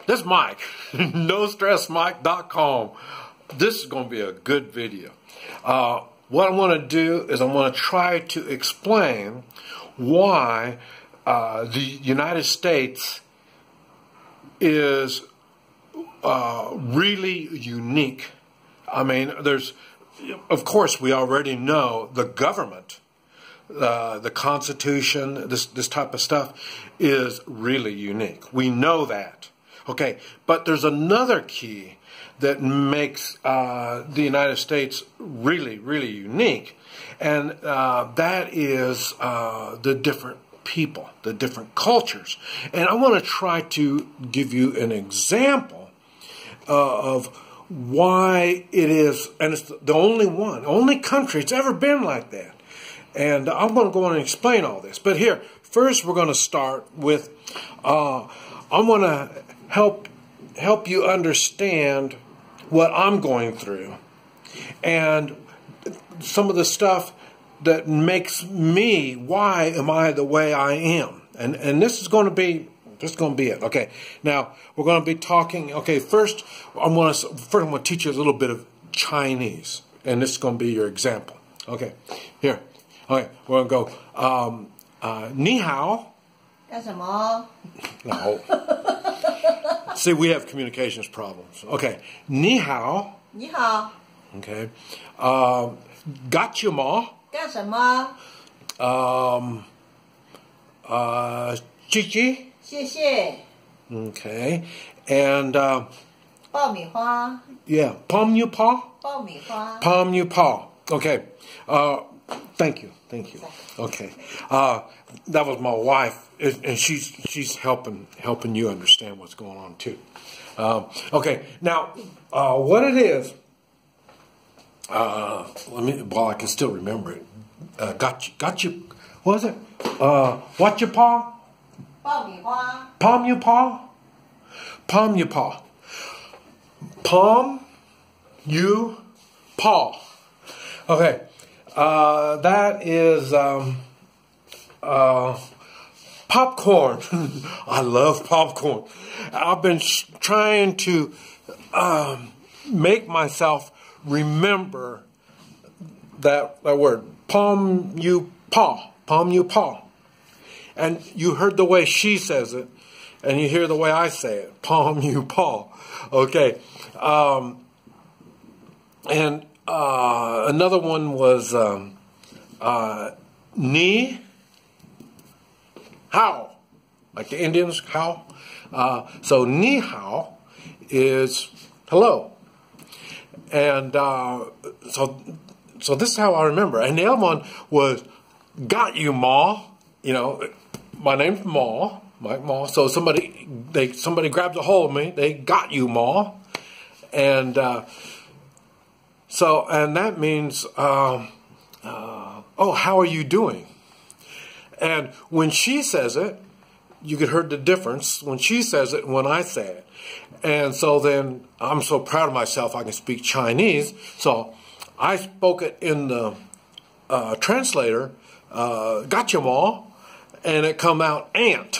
This is Mike, NoStressMike.com. This is going to be a good video. What I want to do is I want to try to explain why the United States is really unique. I mean, of course, we already know the government, the Constitution, this type of stuff is really unique. We know that. Okay, but there's another key that makes the United States really, really unique, and that is the different people, the different cultures. And I want to try to give you an example of why it is, and it's the only country it's ever been like that. And I'm going to go on and explain all this. But here, first we're going to start with, I'm going to help you understand what I'm going through and some of the stuff that makes me, why am I the way I am? And this is going to be it. Okay. Now we're going to be talking. Okay. First, I'm going to teach you a little bit of Chinese, and this is going to be your example. Okay. Here. Okay. We're going to go. Ni hao. 干什么? No. See, we have communications problems. Okay. Ni hao. 你好. Okay. Got you ma. 干什么? Gigi. 谢谢. Okay. And 爆米花. yeah, Pom you pa. 爆米花. Pom you pa. Okay. Thank you. Okay. That was my wife, and she's helping you understand what's going on too. Okay. Now, what it is? I can still remember it. Got you. What was it? What your paw? 爆米花. Palm you paw. Palm you paw. Palm you paw. Okay. That is popcorn. I love popcorn. I've been trying to make myself remember that word. Palm you paw. Palm you paw. And you heard the way she says it, and you hear the way I say it. Palm you paw. Okay. And another one was ni hao, like the Indians, how. So ni hao is hello. And so this is how I remember. And the other one was got you ma. You know, my name's Ma, Mike Ma. So somebody grabs a hold of me. They got you Ma. And and that means, oh, how are you doing? And when she says it, you could hear the difference when she says it and when I say it. And so then I'm so proud of myself I can speak Chinese. So I spoke it in the translator, got you ma, and it come out ant.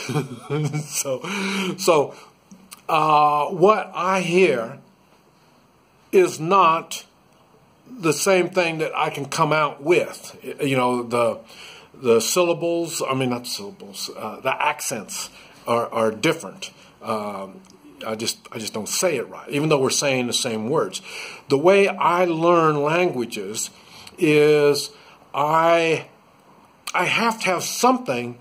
so what I hear is not the same thing that I can come out with. You know, the syllables, I mean not syllables, the accents are different. I just don't say it right, even though we're saying the same words. The way I learn languages is I have to have something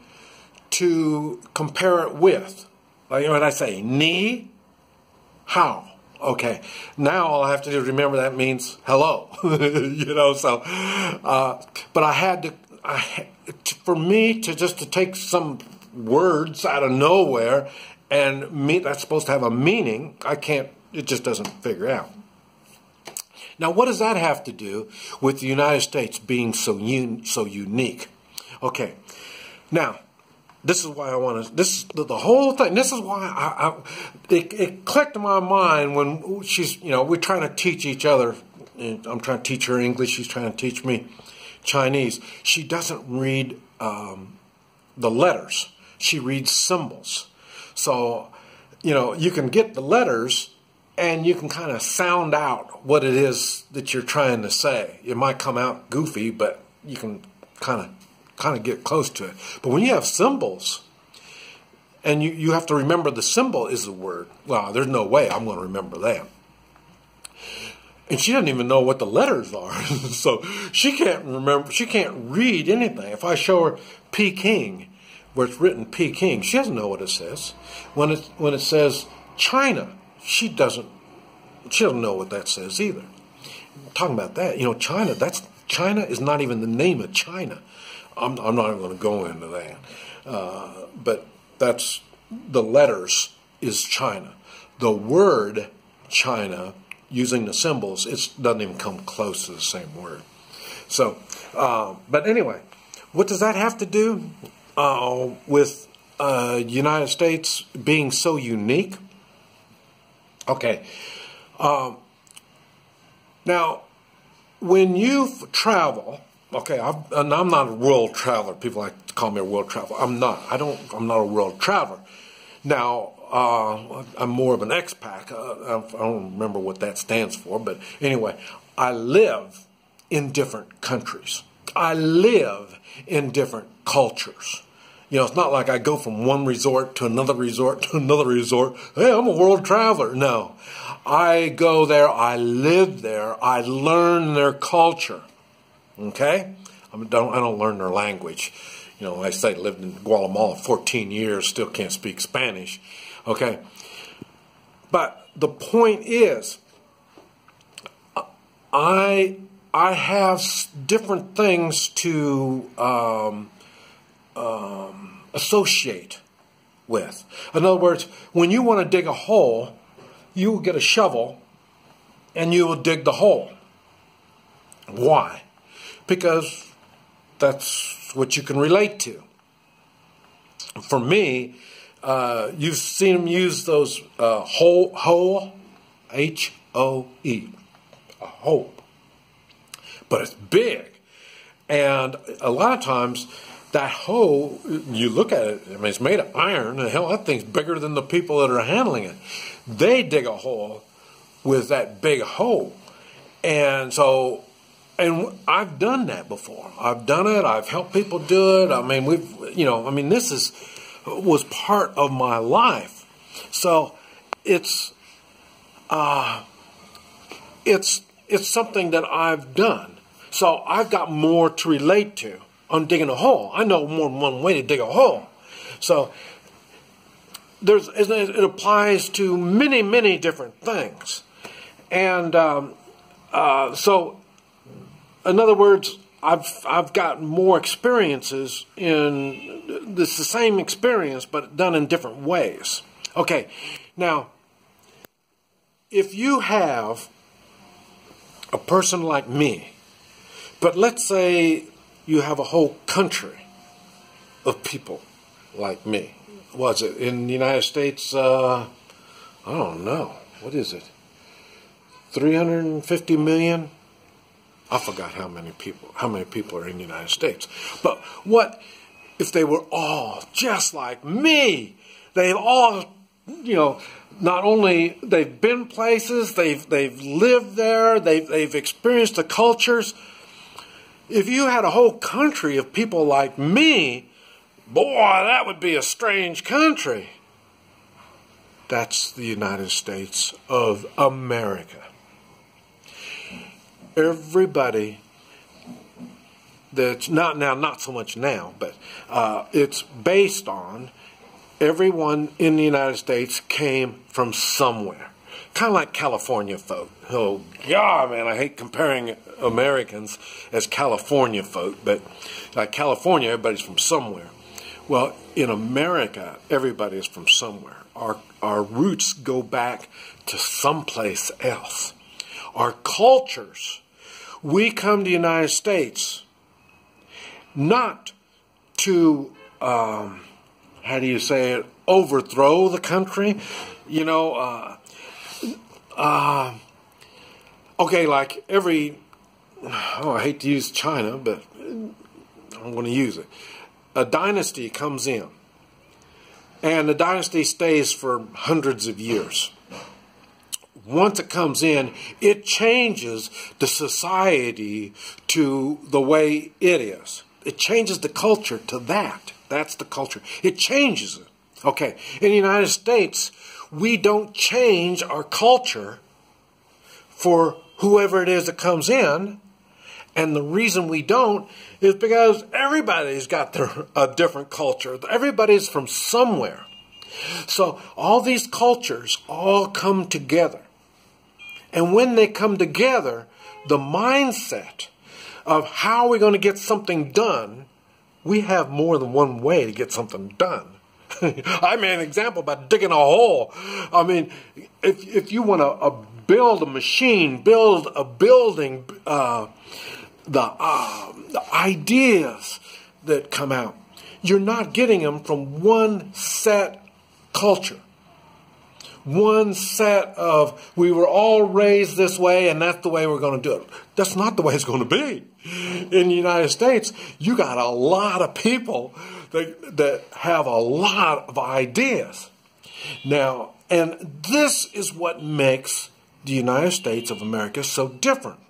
to compare it with. Like when I say ni hao. Okay, now all I have to do is remember that means hello. You know, so but I had to for me to take some words out of nowhere and that's supposed to have a meaning, I can't, it just doesn't figure out. Now, what does that have to do with the United States being so unique? Okay, now, this is why I want to, this is the whole thing, this is why it clicked in my mind when she's, you know, we're trying to teach each other. I'm trying to teach her English, she's trying to teach me Chinese. She doesn't read the letters, she reads symbols. So you can get the letters and you can kind of sound out what it is that you're trying to say. It might come out goofy, but you can kind of get close to it. But when you have symbols, and you have to remember the symbol is the word. Well, there's no way I'm going to remember that. And she doesn't even know what the letters are. So she can't remember, she can't read anything. If I show her Peking, where it's written Peking, she doesn't know what it says. When it says China, she doesn't know what that says either. Talking about that, China is not even the name of China. I'm not even going to go into that. But that's the letters is China. The word China, using the symbols, it doesn't even come close to the same word. So, but anyway, what does that have to do with United States being so unique? Okay. Now, when you travel, okay, I'm not a world traveler. People like to call me a world traveler. I'm not. I'm not a world traveler. Now, I'm more of an expat. I don't remember what that stands for, but anyway, I live in different countries. I live in different cultures. It's not like I go from one resort to another resort to another resort. Hey, I'm a world traveler. No. I go there, I live there, I learn their culture. Okay? I don't learn their language. I say lived in Guatemala 14 years, still can't speak Spanish. Okay? But the point is, I have different things to associate with. In other words, when you want to dig a hole, you will get a shovel and you will dig the hole. Why? Because that's what you can relate to. For me, you've seen them use those hoe, H-O-E, a hoe. But it's big. And a lot of times, that hoe, you look at it, it's made of iron, and hell, that thing's bigger than the people that are handling it. They dig a hole with that big hoe. And so, and I've done that before. I've done it, I've helped people do it. This was part of my life. So, it's something that I've done. So, I've got more to relate to on digging a hole. I know more than one way to dig a hole. So it applies to many, many different things. And so, in other words, I've got more experiences in the same experience, but done in different ways. Okay, now, if you have a person like me, but let's say you have a whole country of people like me. Was it in the United States? I don't know. What is it? 350 million? I forgot how many people are in the United States. But what if they were all just like me? They've all, not only they've been places, they've lived there, they've experienced the cultures. If you had a whole country of people like me, boy, that would be a strange country. That's the United States of America. Everybody that's not so much now, but it's based on everyone in the United States came from somewhere. Kind of like California folk. Oh, God, man, I hate comparing Americans as California folk, but like California, everybody's from somewhere. Well, in America, everybody is from somewhere. Our roots go back to someplace else. Our cultures, we come to the United States not to, how do you say it, overthrow the country, okay, like I hate to use China, but I'm going to use it. A dynasty comes in. And the dynasty stays for hundreds of years. Once it comes in, it changes the society to the way it is. It changes the culture to that. That's the culture. It changes it. Okay, in the United States, we don't change our culture for whoever it is that comes in. And the reason we don't is because everybody's got a different culture. Everybody's from somewhere. So all these cultures all come together. And when they come together, the mindset of how we're going to get something done, we have more than one way to get something done. I made an example by digging a hole. I mean, if you want to build a machine, build a building, the ideas that come out, you're not getting them from one set culture. One set of, we were all raised this way and that's the way we're going to do it. That's not the way it's going to be. In the United States, you got a lot of people that have a lot of ideas. Now, and this is what makes the United States of America so different.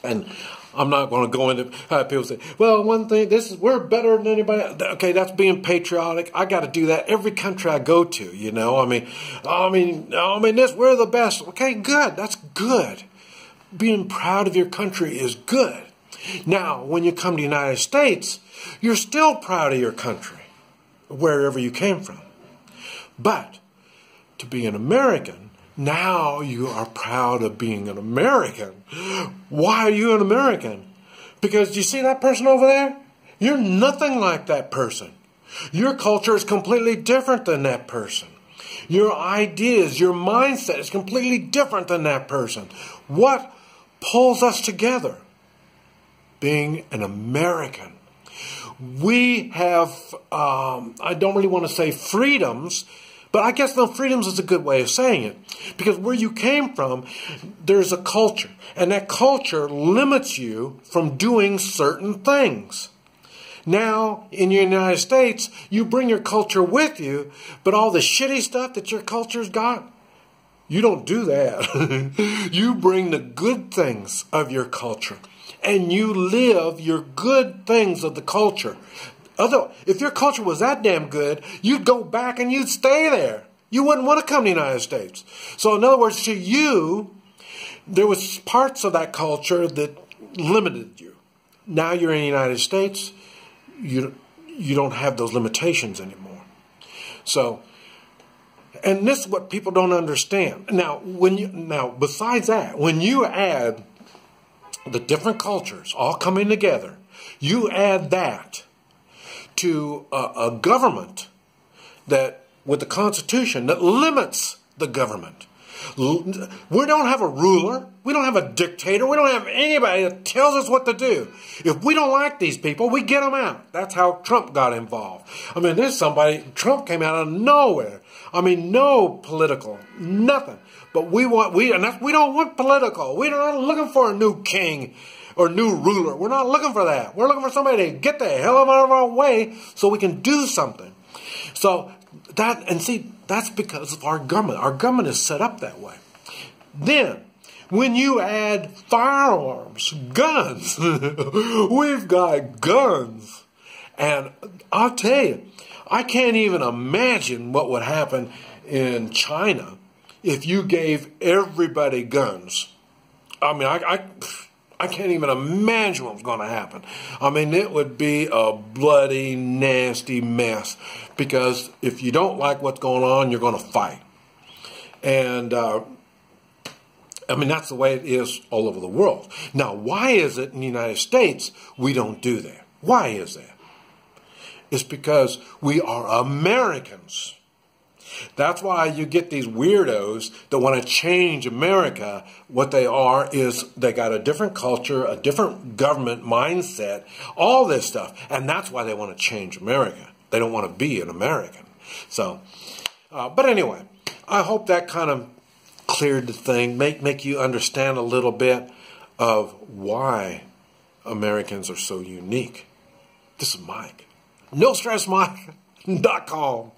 And I'm not going to go into people say, well, one thing, we're better than anybody. Okay, that's being patriotic. I got to do that every country I go to, you know. I mean, we're the best. Okay, good. That's good. Being proud of your country is good. Now, when you come to the United States, you're still proud of your country, wherever you came from. But to be an American, now you are proud of being an American. Why are you an American? Because you see that person over there? You're nothing like that person. Your culture is completely different than that person. Your ideas, your mindset is completely different than that person. What pulls us together? Being an American. We have, I don't really want to say freedoms, but I guess no, freedoms is a good way of saying it. Because where you came from, there's a culture. And that culture limits you from doing certain things. Now, in the United States, you bring your culture with you, but all the shitty stuff that your culture's got, you don't do that. You bring the good things of your culture. And you live your good things of the culture. Although, if your culture was that damn good, you'd go back and you'd stay there. You wouldn't want to come to the United States. So in other words, to you, there was parts of that culture that limited you. Now you're in the United States, you don't have those limitations anymore. So, and this is what people don't understand. Now, besides that, when you add the different cultures all coming together, you add that to a government that, with the Constitution, that limits the government. We don't have a ruler. We don't have a dictator. We don't have anybody that tells us what to do. If we don't like these people, we get them out. That's how Trump got involved. I mean, Trump came out of nowhere. I mean, no political, nothing. But we don't want political. We're not looking for a new king or new ruler. We're not looking for that. We're looking for somebody to get the hell out of our way so we can do something. So that's because of our government. Our government is set up that way. Then, when you add firearms, guns, we've got guns. And I'll tell you, I can't even imagine what would happen in China if you gave everybody guns. I mean, I can't even imagine what's going to happen. I mean, it would be a bloody, nasty mess. Because if you don't like what's going on, you're going to fight. And, I mean, that's the way it is all over the world. Now, why is it in the United States we don't do that? Why is that? It's because we are Americans. That's why you get these weirdos that want to change America. What they are is they got a different culture, a different government mindset, all this stuff. And that's why they want to change America. They don't want to be an American. So, but anyway, I hope that kind of cleared the thing, make you understand a little bit of why Americans are so unique. This is Mike. NoStressMike.com.